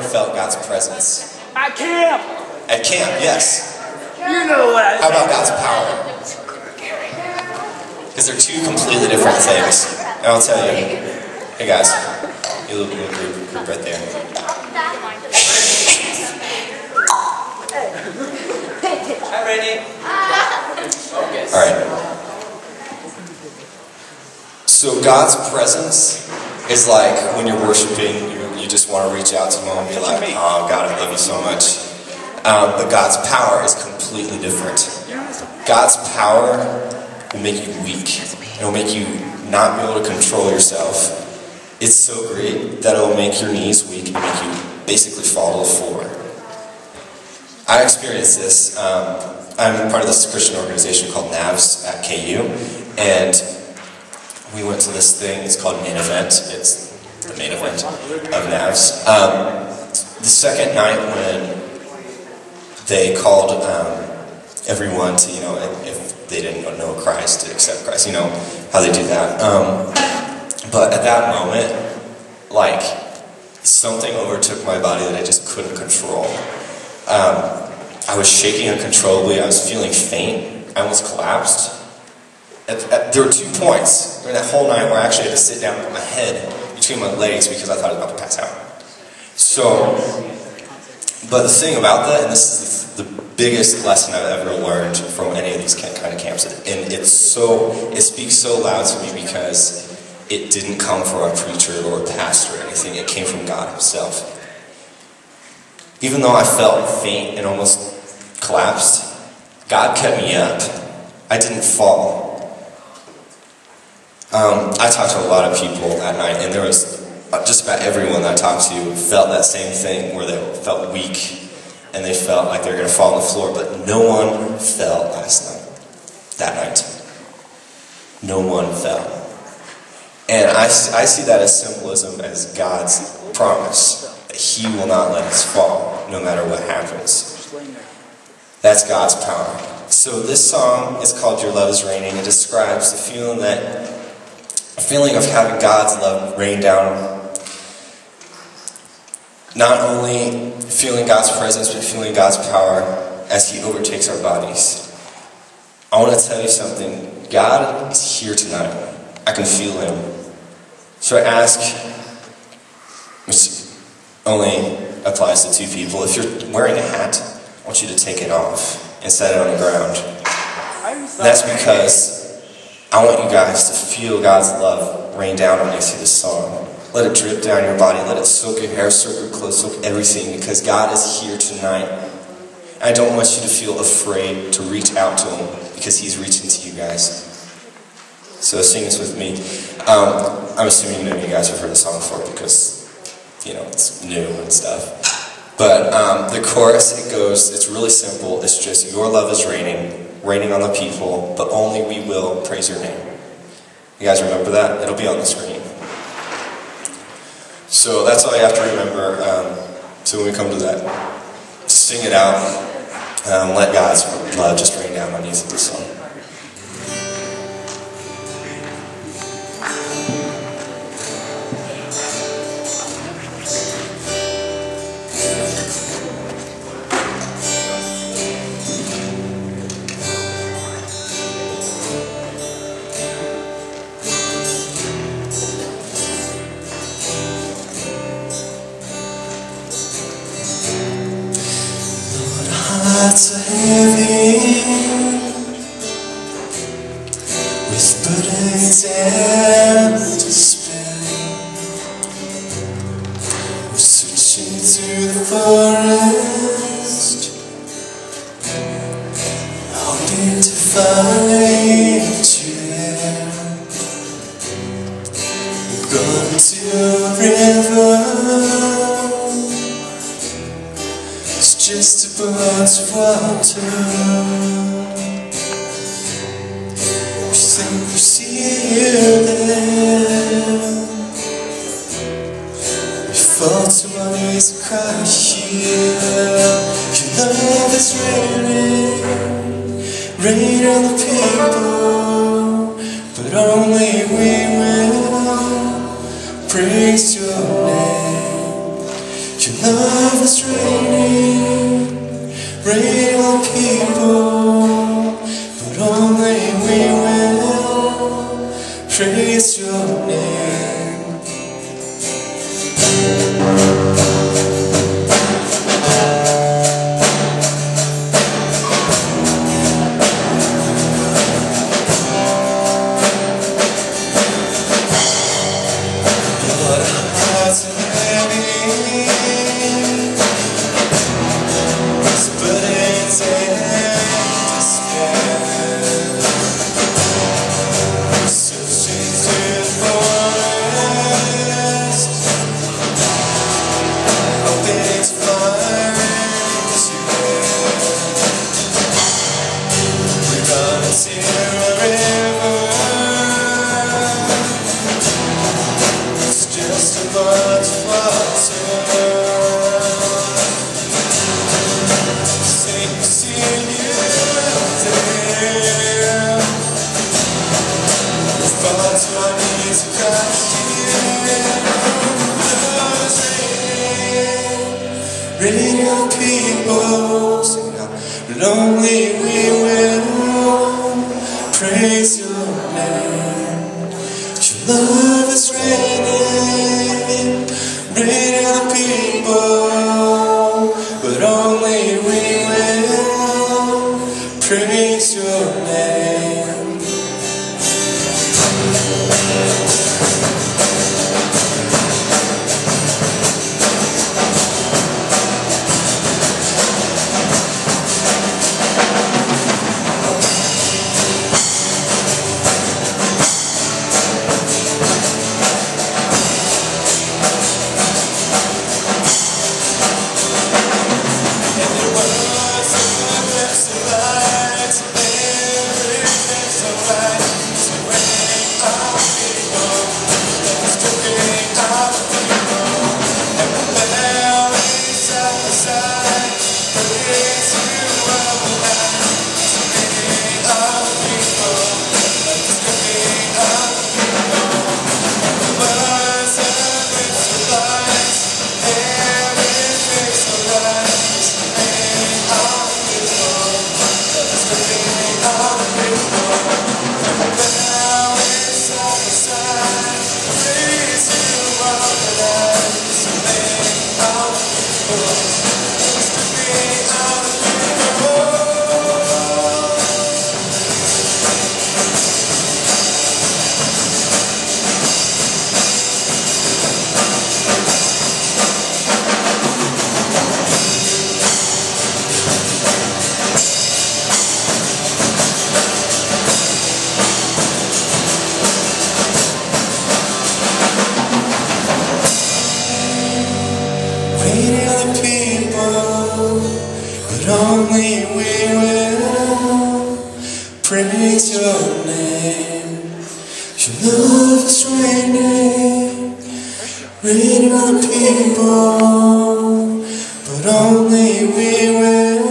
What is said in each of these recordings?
felt God's presence? At camp! At camp, yes. You know what I How about God's power? Because they're two completely different things. And I'll tell you. Hey guys, you little group right there. Hi, Randy. Okay. Alright. So God's presence is like when you're worshiping, you just want to reach out to Him and be like, oh God, I love you so much. But God's power is completely different. God's power will make you weak. It will make you not be able to control yourself. It's so great that it will make your knees weak and make you basically fall to the floor. I experienced this. I'm part of this Christian organization called NAVS at KU, and we went to this thing. It's called Main Event. It's the main event of NAVS. The second night when they called everyone to, if they didn't know Christ, to accept Christ, how they do that. But at that moment, like, something overtook my body that I just couldn't control. I was shaking uncontrollably. I was feeling faint. I almost collapsed. There were 2 points during that whole night where I actually had to sit down and put my head between my legs because I thought I was about to pass out. So, but the thing about that, and this is the biggest lesson I've ever learned from any of these kind of camps, and it speaks so loud to me because it didn't come from a preacher or a pastor or anything. It came from God Himself. Even though I felt faint and almost collapsed, God kept me up. I didn't fall. I talked to a lot of people that night, and there was just about everyone that I talked to felt that same thing, where they felt weak, and they felt like they were going to fall on the floor, but no one fell that night. No one fell. And I see that as symbolism, as God's promise, that He will not let us fall, no matter what happens. That's God's power. So this song is called Your Love is Raining. It describes the feeling of having God's love rain down. Not only feeling God's presence, but feeling God's power as He overtakes our bodies. I want to tell you something. God is here tonight. I can feel Him. So I ask, which only applies to 2 people, if you're wearing a hat, I want you to take it off and set it on the ground. And that's because I want you guys to feel God's love rain down on you through this song. Let it drip down your body. Let it soak your hair, soak your clothes, soak everything, because God is here tonight. And I don't want you to feel afraid to reach out to Him, because He's reaching to you guys. So sing this with me. I'm assuming many of you guys have heard the song before because, it's new and stuff. But the chorus, it's really simple. It's just, your love is raining on the people, but only we will praise your name. You guys remember that? It'll be on the screen. So that's all you have to remember. So when we come to that, just sing it out. Let God's love just rain down on you through the song. Hearts are heavy with burdens and despair. We're searching through the forest, hoping to find you there. We're going to a river, just above water. We think we see you there. We fall to our knees and cry here. Your love is rain on the people, but only we will praise your name. Your love is raining, raining on people, but only we will praise your name. But our hearts are heavy, burdens and despair. We're searching through the forest, hoping to find you. We're gonna see a river. It's just a bunch of water. Radiant people, sing now, but only we will praise your name. Your love is raining, radiant people, but only we will praise your name. But only we will praise your name. Your love is raining, raining on the people, but only we will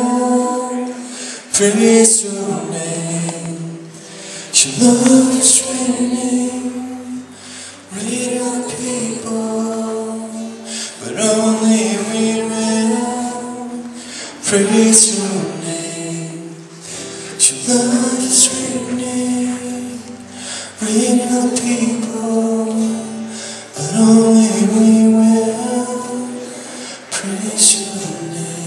praise your name. Your love is raining, raining on the people, but only we will praise your name. Your love is raining, raining on the people, but only we will praise your name.